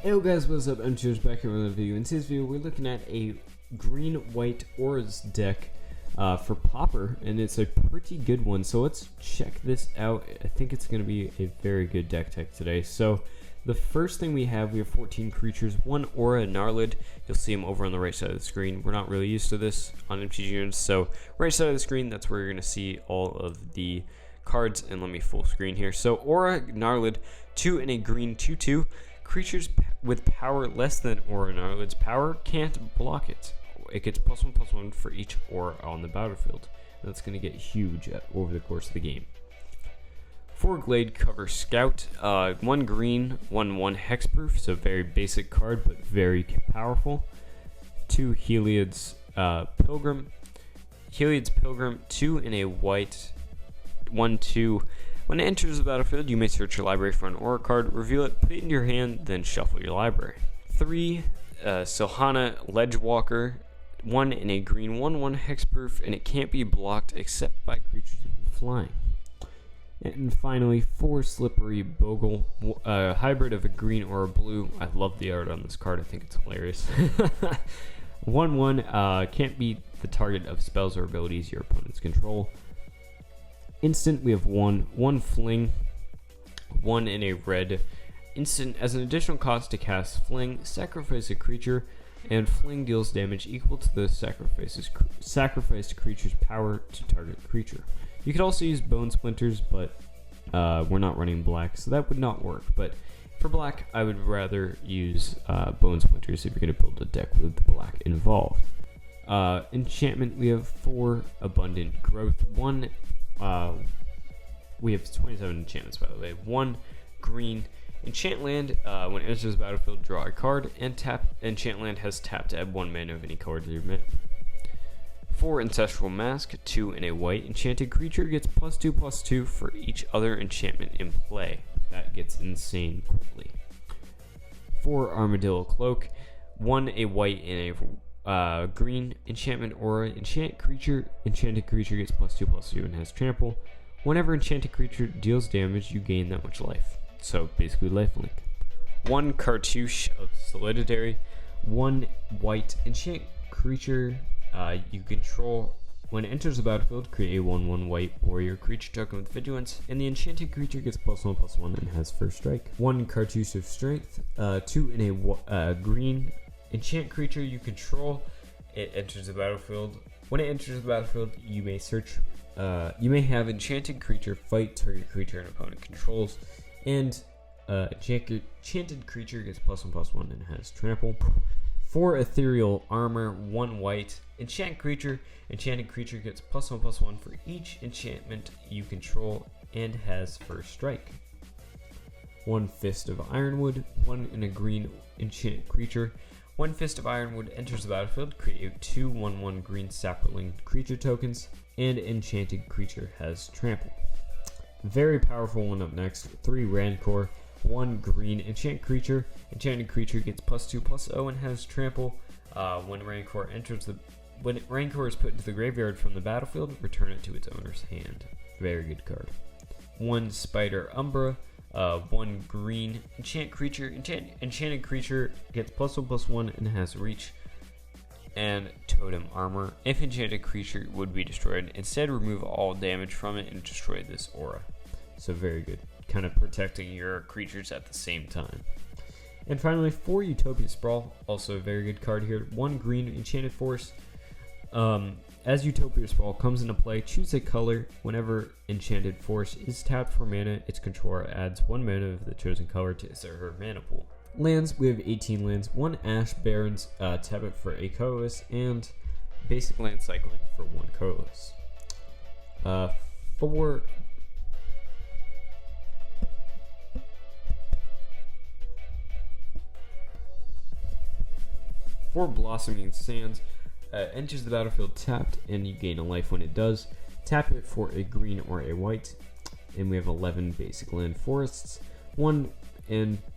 Hey guys, what's up? MTG back here with another video. In today's video, we're looking at a green-white auras deck for Pauper, and it's a pretty good one. So let's check this out. I think it's going to be a very good deck tech today. So the first thing we have 14 creatures, one aura Gnarlid. You'll see them over on the right side of the screen. We're not really used to this on MTG units, so right side of the screen, that's where you're going to see all of the cards. And let me full screen here. So aura Gnarlid, 2 and a green 2/2. Creatures with power less than Aura Gnarlid's power can't block it. It gets +1/+1 for each aura on the battlefield. That's going to get huge over the course of the game. 4 Glade Cover Scout, 1 green, 1/1 hexproof, so very basic card but very powerful. 2 Heliod's Pilgrim. Heliod's Pilgrim, 2 in a white, 1/2. When it enters the battlefield, you may search your library for an aura card, reveal it, put it in your hand, then shuffle your library. 3 Silhana Ledgewalker, 1 in a green, 1/1 hexproof, and it can't be blocked except by creatures flying. And finally, 4 Slippery Bogle, hybrid of a green or a blue. I love the art on this card. I think it's hilarious. 1/1 can't be the target of spells or abilities your opponents control. Instant, we have one Fling, 1 in a red. Instant, as an additional cost to cast Fling, sacrifice a creature, and Fling deals damage equal to the sacrificed creature's power to target creature. You could also use Bone Splinters, but we're not running black, so that would not work. But for black, I would rather use Bone Splinters if you're going to build a deck with black involved. Enchantment, we have 4 Abundant Growth, 1. We have 27 enchantments, by the way. 1 green enchant land. When it enters the battlefield, draw a card, and tap. Enchant land has tapped to add 1 mana of any card to your mana. 4 Ancestral Mask, 2 in a white. Enchanted creature gets +2/+2 for each other enchantment in play. That gets insane quickly. 4 Armadillo Cloak, 1 a white in a green enchantment aura. Enchanted creature gets +2/+2 and has trample. Whenever enchanted creature deals damage, you gain that much life. So basically lifelink. 1 Cartouche of Solidary, 1 white enchant creature you control. When it enters the battlefield, create a 1/1 white warrior creature token with vigilance, and the enchanted creature gets +1/+1 and has first strike. 1 Cartouche of Strength, 2 in a green enchant creature you control. It enters the battlefield. When it enters the battlefield, you may have enchanted creature fight target creature an opponent controls, and enchanted creature gets +1/+1 and has trample. 4 Ethereal Armor, 1 white enchanted creature gets +1/+1 for each enchantment you control and has first strike. 1 Fist of Ironwood, 1 in a green enchant creature. 1 Fist of Ironwood enters the battlefield, create 2 1/1 green sapling creature tokens, and enchanted creature has trample. Very powerful one up next, 3 Rancor, 1 green enchanted creature gets +2/+0 and has trample. When Rancor is put into the graveyard from the battlefield, return it to its owner's hand. Very good card. 1 Spider Umbra, 1 green enchanted creature gets +1/+1 and has reach and totem armor. If enchanted creature would be destroyed, instead remove all damage from it and destroy this aura. So very good, kind of protecting your creatures at the same time. And finally, 4 Utopia Sprawl, also a very good card here. 1 green enchanted force. As Utopia Sprawl comes into play, choose a color. Whenever Enchanted Force is tapped for mana, its controller adds 1 mana of the chosen color to his or her mana pool. Lands, we have 18 lands. 1 Ash Barrens, tap it for a colorless, and basic land cycling for 1 colorless. 4 Blossoming Sands, enters the battlefield tapped, and you gain a life when it does. Tap it for a green or a white, and we have 11 basic land forests. And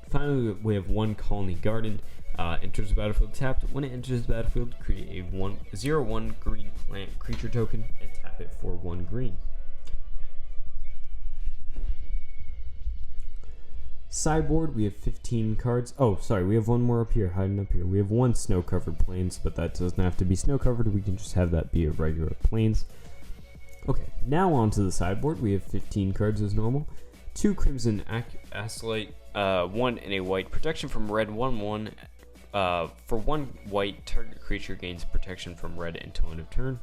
finally, we have 1 Colony Garden, enters the battlefield tapped. When it enters the battlefield, create a 0/1 green plant creature token and tap it for 1 green. Sideboard, we have 15 cards. Oh, sorry, we have one more up here, hiding up here. We have one snow-covered plains, but that doesn't have to be snow-covered. We can just have that be a regular plains. Okay, now onto the sideboard. We have 15 cards as normal. 2 Crimson Acolyte, 1 and a white. Protection from red, 1/1. For 1 white, target creature gains protection from red until end of turn.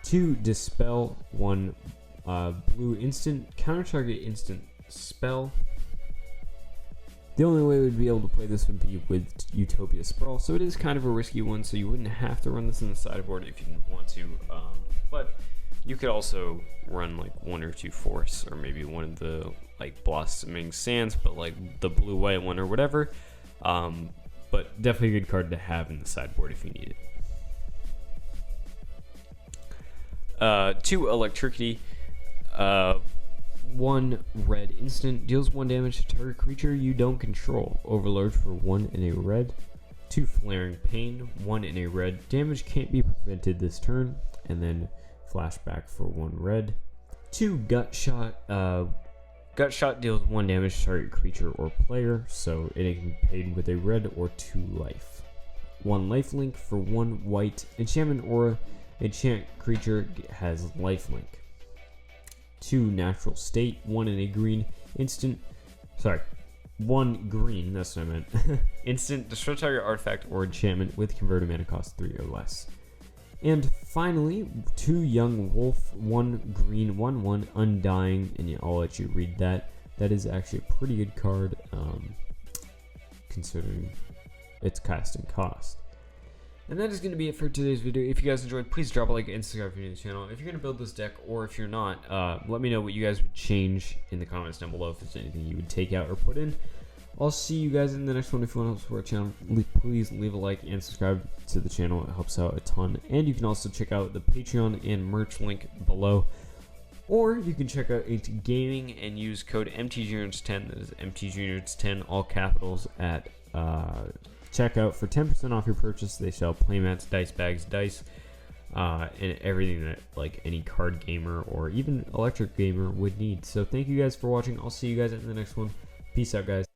2 Dispel, 1 blue instant. Counter target instant spell. The only way we'd be able to play this would be with Utopia Sprawl, so it is kind of a risky one, so you wouldn't have to run this in the sideboard if you didn't want to, but you could also run like 1 or 2 Force, or maybe one of the like Blossoming Sands, but like the blue-white one or whatever, but definitely a good card to have in the sideboard if you need it. 2 Electricity, 1 red instant, deals 1 damage to target creature you don't control. Overload for 1 in a red. 2 Flaring Pain, 1 in a red. Damage can't be prevented this turn, and then flashback for 1 red. 2 Gut Shot. Gut Shot deals 1 damage to target creature or player, so it can be paid with a red or 2 life. 1 Lifelink for 1 white. Enchantment Aura. Enchant creature has lifelink. 2 Natural State, 1 in a green instant. Sorry, 1 green, that's what I meant. Instant, destroy target artifact or enchantment with converted mana cost 3 or less. And finally, 2 Young Wolf, 1 green, 1/1 Undying, and I'll let you read that. That is actually a pretty good card, considering its casting cost. And that is going to be it for today's video. If you guys enjoyed, please drop a like and subscribe if you're new to the channel. If you're going to build this deck, or if you're not, let me know what you guys would change in the comments down below, if there's anything you would take out or put in. I'll see you guys in the next one. If you want to help support the channel, please leave a like and subscribe to the channel. It helps out a ton. And you can also check out the Patreon and merch link below. Or you can check out It Gaming and use code MTGnerds10, that is MTGnerds10, all capitals, at checkout for 10% off your purchase. They sell playmats, dice bags, dice, and everything that like any card gamer or even electric gamer would need. So thank you guys for watching. I'll see you guys in the next one. Peace out, guys.